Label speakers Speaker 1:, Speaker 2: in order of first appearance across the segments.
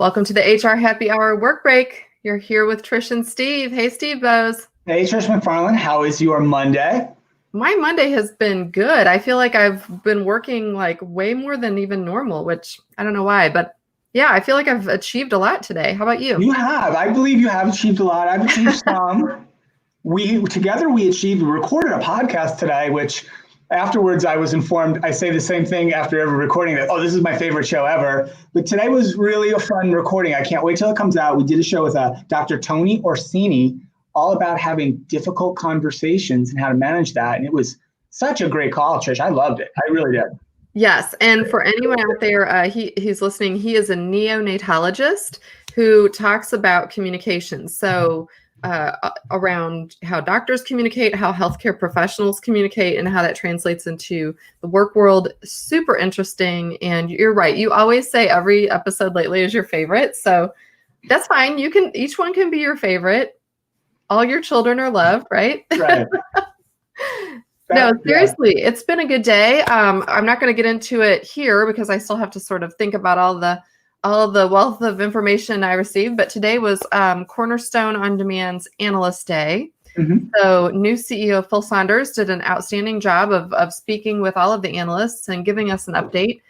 Speaker 1: Welcome to the HR Happy Hour Work Break. You're here with Trish and Steve. Hey, Steve Bose.
Speaker 2: Hey, Trish McFarland. How is your Monday?
Speaker 1: My Monday has been good. I feel like I've been working like way more than even normal, which I don't know why, but yeah, I feel like I've achieved a lot today. How about you?
Speaker 2: You have. I believe you have achieved a lot. I've achieved some. We recorded a podcast today, which afterwards I was informed, I say the same thing after every recording that, this is my favorite show ever. But today was really a fun recording. I can't wait till it comes out. We did a show with Dr. Tony Orsini, all about having difficult conversations and how to manage that. And it was such a great call, Trish. I loved it. I really did.
Speaker 1: Yes. And for anyone out there he's listening, he is a neonatologist who talks about communication. So around how doctors communicate, how healthcare professionals communicate, and how that translates into the work world. Super interesting. And you're right. You always say every episode lately is your favorite. So that's fine. Each one can be your favorite. All your children are loved, right?
Speaker 2: Right.
Speaker 1: No, seriously, It's been a good day. I'm not going to get into it here because I still have to sort of think about all the wealth of information I received. But today was Cornerstone On Demand's Analyst Day. Mm-hmm. So new CEO Phil Saunders did an outstanding job of speaking with all of the analysts and giving us an update.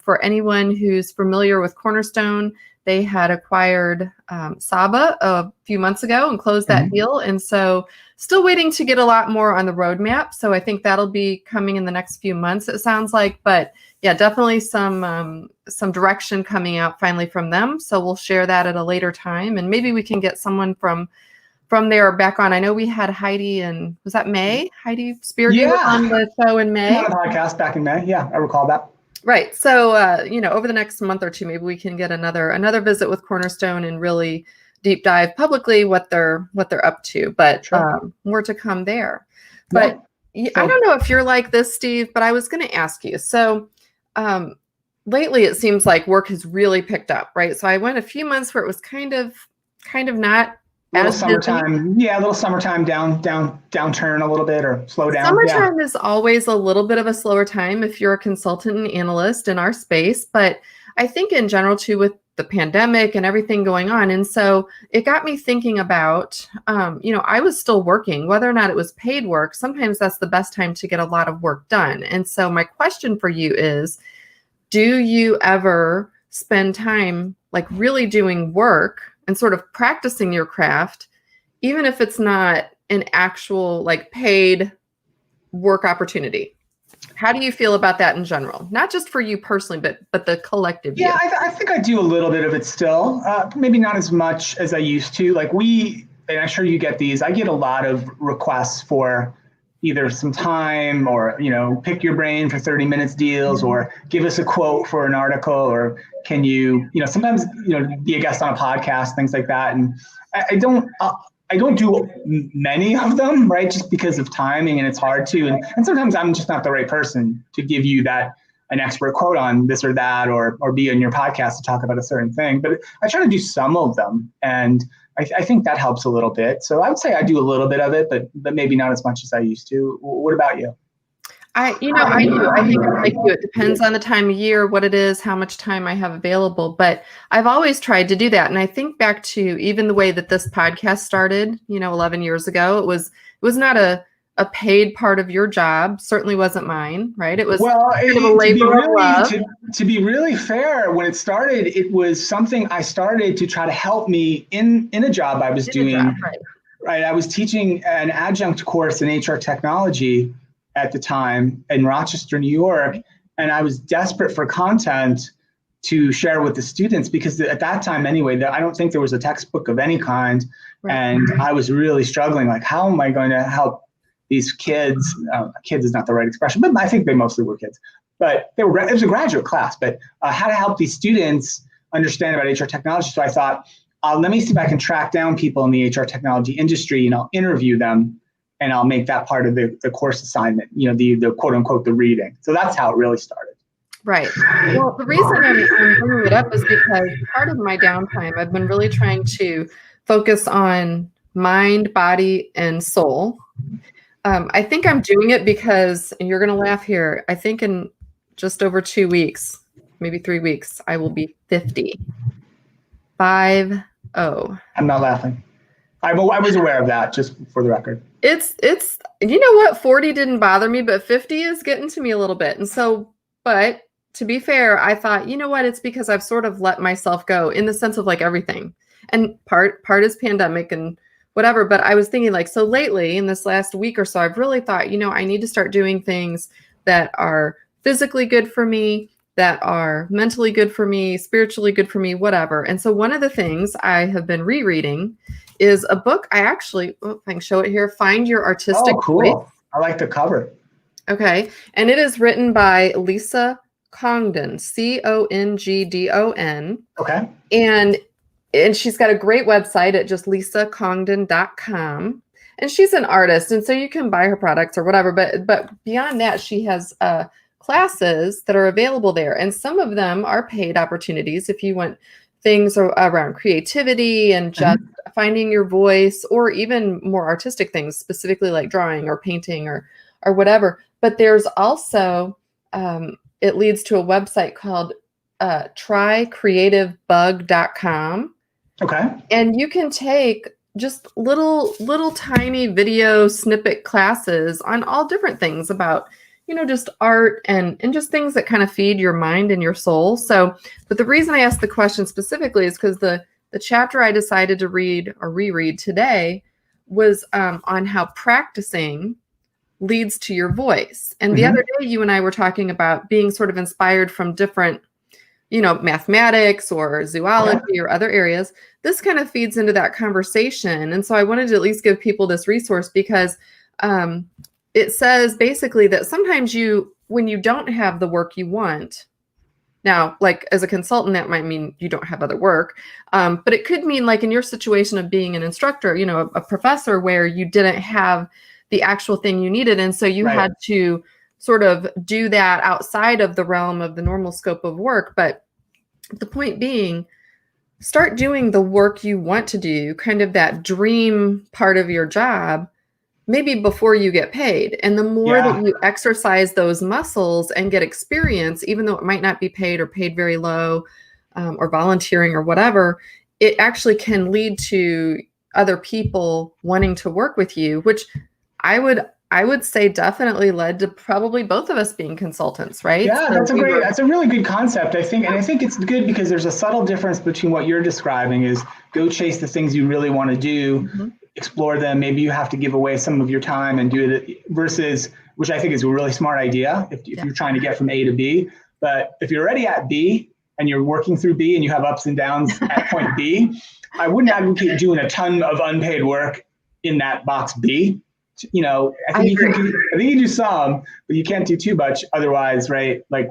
Speaker 1: For anyone who's familiar with Cornerstone, they had acquired Saba a few months ago and closed that deal. And so still waiting to get a lot more on the roadmap. So I think that'll be coming in the next few months, it sounds like. But yeah, definitely some direction coming out finally from them. So we'll share that at a later time. And maybe we can get someone from there back on. I know we had Heidi and was that May? Heidi Speargy was on the show in May.
Speaker 2: On a podcast back in May. Yeah, I recall that.
Speaker 1: Right. So, over the next month or two, maybe we can get another visit with Cornerstone and really deep dive publicly what they're up to. But more to come there. But I don't know if you're like this, Steve, but I was going to ask you. So lately, it seems like work has really picked up, right? So I went a few months where it was kind of not.
Speaker 2: A little summertime downturn a little bit or slow down.
Speaker 1: Summertime is always a little bit of a slower time if you're a consultant and analyst in our space. But I think in general, too, with the pandemic and everything going on. And so it got me thinking about, I was still working, whether or not it was paid work. Sometimes that's the best time to get a lot of work done. And so my question for you is, do you ever spend time like really doing work and sort of practicing your craft, even if it's not an actual like paid work opportunity? How do you feel about that in general? Not just for you personally, but the collective.
Speaker 2: Yeah, I think I do a little bit of it still. Maybe not as much as I used to. And I'm sure you get these. I get a lot of requests for either some time or, pick your brain for 30 minutes deals or give us a quote for an article or can you, sometimes, be a guest on a podcast, things like that. And I don't do many of them, right? Just because of timing and it's hard to, and sometimes I'm just not the right person to give you an expert quote on this or that, or be on your podcast to talk about a certain thing. But I try to do some of them. And I think that helps a little bit. So I would say I do a little bit of it, but maybe not as much as I used to. What about you?
Speaker 1: I do. I think like you, it depends on the time of year, what it is, how much time I have available. But I've always tried to do that. And I think back to even the way that this podcast started, 11 years ago, it was not a paid part of your job. Certainly wasn't mine, right? It was kind of a labor of love.
Speaker 2: To be really fair, when it started, it was something I started to try to help me in a job I was doing. Right. I was teaching an adjunct course in HR technology at the time in Rochester, New York, and I was desperate for content to share with the students because at that time anyway, I don't think there was a textbook of any kind. Right. And I was really struggling, like, how am I going to help these kids? Kids is not the right expression, but I think they mostly were kids. But it was a graduate class, but how to help these students understand about HR technology. So I thought, let me see if I can track down people in the HR technology industry and I'll interview them. And I'll make that part of the course assignment, the quote unquote, the reading. So that's how it really started.
Speaker 1: Right. Well, the reason I'm bringing it up is because part of my downtime, I've been really trying to focus on mind, body, and soul. I think I'm doing it because, and you're going to laugh here, I think in just over 2 weeks, maybe 3 weeks, I will be 50. 50.
Speaker 2: I'm not laughing. I was aware of that, just for the record.
Speaker 1: It's you know what, 40 didn't bother me, but 50 is getting to me a little bit. And so, but to be fair, I thought, you know what, it's because I've sort of let myself go in the sense of like everything. And part is pandemic and whatever, but I was thinking like, so lately in this last week or so, I've really thought, you know, I need to start doing things that are physically good for me, that are mentally good for me, spiritually good for me, whatever. And so one of the things I have been rereading is a book. I actually, if I can show it here, Find Your Artistic
Speaker 2: cool.
Speaker 1: Voice.
Speaker 2: I like the cover.
Speaker 1: Okay. And it is written by Lisa Congdon, Congdon.
Speaker 2: Okay.
Speaker 1: And she's got a great website at just lisacongdon.com. And she's an artist, and so you can buy her products or whatever. But beyond that, she has classes that are available there. And some of them are paid opportunities if you want things around creativity and just finding your voice, or even more artistic things, specifically like drawing or painting or whatever. But there's also, it leads to a website called trycreativebug.com.
Speaker 2: Okay.
Speaker 1: And you can take just little tiny video snippet classes on all different things about, you know, just art and just things that kind of feed your mind and your soul. So, but the reason I asked the question specifically is because the chapter I decided to read or reread today was on how practicing leads to your voice. And the other day, you and I were talking about being sort of inspired from different, you know, mathematics or zoology or other areas. This kind of feeds into that conversation. And so I wanted to at least give people this resource because it says basically that sometimes when you don't have the work you want, now, like as a consultant, that might mean you don't have other work, but it could mean like in your situation of being an instructor, you know, a professor where you didn't have the actual thing you needed. And so you had to sort of do that outside of the realm of the normal scope of work. But the point being, start doing the work you want to do, kind of that dream part of your job, maybe before you get paid. And the more that you exercise those muscles and get experience, even though it might not be paid or paid very low, or volunteering or whatever, it actually can lead to other people wanting to work with you, which I would say definitely led to probably both of us being consultants, right?
Speaker 2: Yeah,
Speaker 1: So
Speaker 2: that's a really good concept, I think. And I think it's good because there's a subtle difference between what you're describing is go chase the things you really want to do, explore them. Maybe you have to give away some of your time and do it versus, which I think is a really smart idea if you're trying to get from A to B. But if you're already at B and you're working through B and you have ups and downs at point B, I wouldn't advocate doing a ton of unpaid work in that box B. You know, I think you can do some, but you can't do too much. Otherwise, right? Like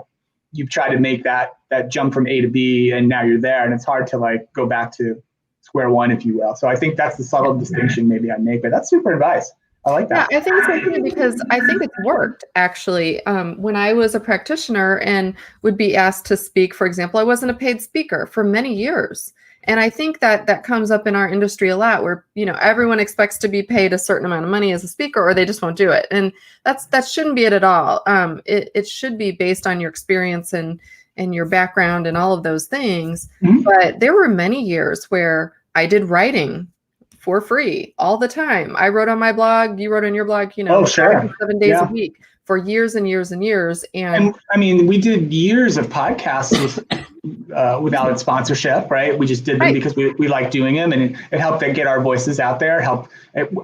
Speaker 2: you've tried to make that jump from A to B and now you're there, and it's hard to like go back to square one, if you will. So I think that's the subtle distinction maybe I make, but that's super advice. I like that.
Speaker 1: Yeah, I think it's okay because I think it's worked actually. When I was a practitioner and would be asked to speak, for example, I wasn't a paid speaker for many years. And I think that comes up in our industry a lot where, you know, everyone expects to be paid a certain amount of money as a speaker or they just won't do it. And that shouldn't be it at all. It should be based on your experience and your background and all of those things. But there were many years where I did writing for free all the time. I wrote on my blog, you wrote on your blog, you know, 7 days a week for years and years and years. And
Speaker 2: I mean, we did years of podcasts without sponsorship, right? We just did them because we like doing them, and it helped get our voices out there.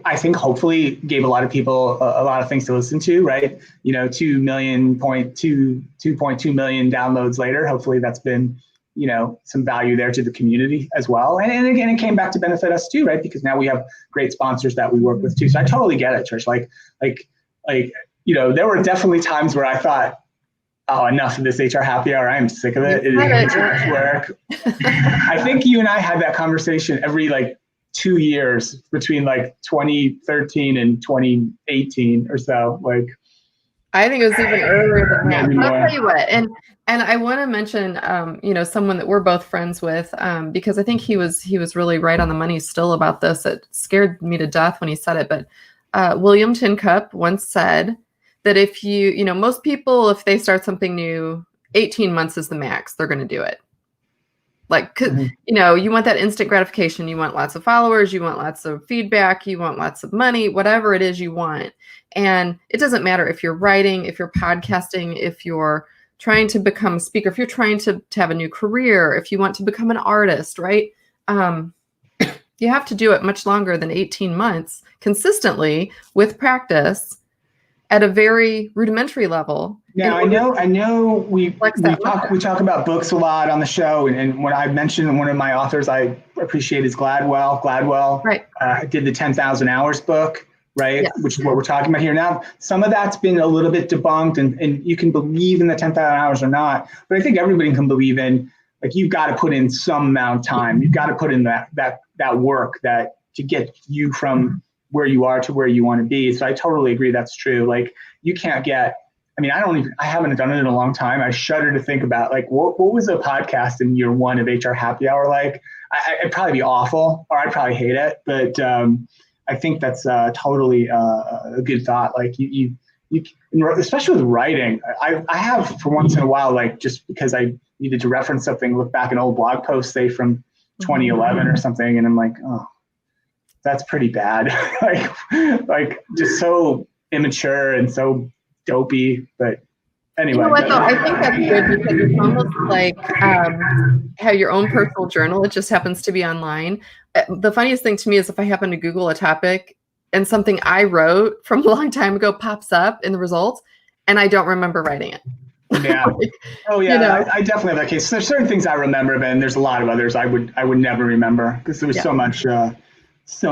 Speaker 2: I think hopefully gave a lot of people a lot of things to listen to, right? You know, 2.2 million downloads later. Hopefully that's been, you know, some value there to the community as well. And again, it came back to benefit us too, right? Because now we have great sponsors that we work with too. So I totally get it, Trish. Like, you know, there were definitely times where I thought, oh, enough of this HR happy hour. I'm sick of it. It is too much work. I think you and I had that conversation every like 2 years between like 2013 and 2018 or so. Like,
Speaker 1: I think it was even earlier than that. I'll tell you what, and I want to mention, you know, someone that we're both friends with, because I think he was really right on the money still about this. It scared me to death when he said it, but William Tincup once said that if you know, most people, if they start something new, 18 months is the max, they're going to do it. Like, you know, you want that instant gratification. You want lots of followers. You want lots of feedback. You want lots of money, whatever it is you want. And it doesn't matter if you're writing, if you're podcasting, if you're trying to become a speaker, if you're trying to have a new career, if you want to become an artist, right? You have to do it much longer than 18 months consistently with practice at a very rudimentary level.
Speaker 2: Now, I know we talk about books a lot on the show, and when I mentioned one of my authors I appreciate is Gladwell.
Speaker 1: Right.
Speaker 2: Did the 10,000 Hours book, right?
Speaker 1: Yes.
Speaker 2: Which is what we're talking about here now. Some of that's been a little bit debunked, and you can believe in the 10,000 hours or not, but I think everybody can believe in, like, you've got to put in some amount of time. You've got to put in that work that to get you from where you are to where you want to be. So I totally agree that's true. Like, you can't get, I mean, I haven't done it in a long time. I shudder to think about, like, what was a podcast in year one of HR Happy Hour like? It'd probably be awful, or I'd probably hate it. But I think that's totally a good thought. Like, you, especially with writing, I have for once in a while, like, just because I needed to reference something, look back an old blog post, say from 2011 or something, and I'm like, oh, that's pretty bad. like just so immature and so dopey. But anyway.
Speaker 1: You know what, though? I think that's good, because it's almost like how your own personal journal, it just happens to be online. The funniest thing to me is if I happen to Google a topic and something I wrote from a long time ago pops up in the results, and I don't remember writing it.
Speaker 2: Yeah. Oh yeah. You know? I definitely have that case. There's certain things I remember, and there's a lot of others I would never remember, because there was so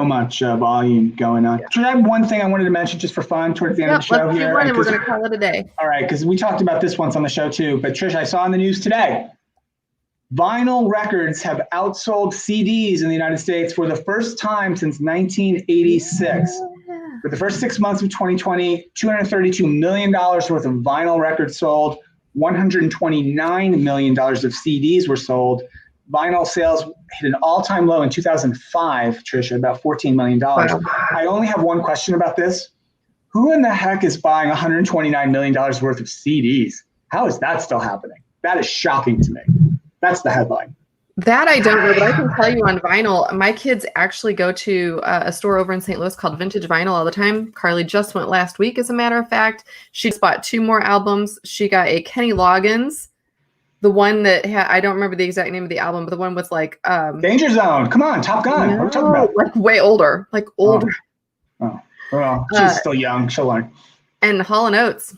Speaker 2: much volume going on. Yeah. I have one thing I wanted to mention just for fun towards the end of the show here.
Speaker 1: We're going to call it a day.
Speaker 2: All right, because we talked about this once on the show too. But Trish, I saw in the news today, vinyl records have outsold CDs in the United States for the first time since 1986. For the first 6 months of 2020, $232 million worth of vinyl records sold, $129 million of CDs were sold. Vinyl sales hit an all-time low in 2005, Tricia, about $14 million. Wow. I only have one question about this. Who in the heck is buying $129 million worth of CDs? How is that still happening? That is shocking to me. That's the headline.
Speaker 1: That I don't know, but I can tell you on vinyl, my kids actually go to a store over in St. Louis called Vintage Vinyl all the time. Carly just went last week, as a matter of fact. She just bought 2 more albums. She got a Kenny Loggins, the one that I don't remember the exact name of the album, but the one with like
Speaker 2: Danger Zone. Come on, Top Gun.
Speaker 1: No,
Speaker 2: what are we talking about?
Speaker 1: Like way older, like older.
Speaker 2: Oh. Well, she's still young. She'll learn.
Speaker 1: And Hall & Oates.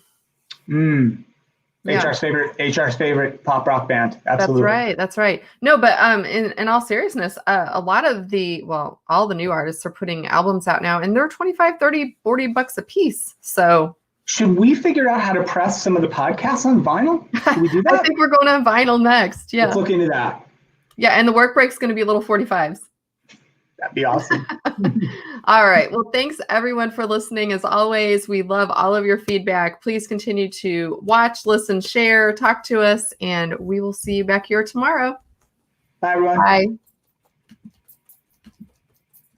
Speaker 2: Yeah. HR's favorite pop rock band. Absolutely.
Speaker 1: That's right. No, but in all seriousness, a lot of all the new artists are putting albums out now, and they're $25, $30, $40 a piece. So
Speaker 2: should we figure out how to press some of the podcasts on vinyl? Should we do that?
Speaker 1: I think we're going on vinyl next. Yeah.
Speaker 2: Let's look into that.
Speaker 1: Yeah, and the work break's going to be little 45s.
Speaker 2: That'd be awesome.
Speaker 1: All right. Well, thanks everyone for listening. As always, we love all of your feedback. Please continue to watch, listen, share, talk to us, and we will see you back here tomorrow.
Speaker 2: Bye, everyone.
Speaker 1: Bye.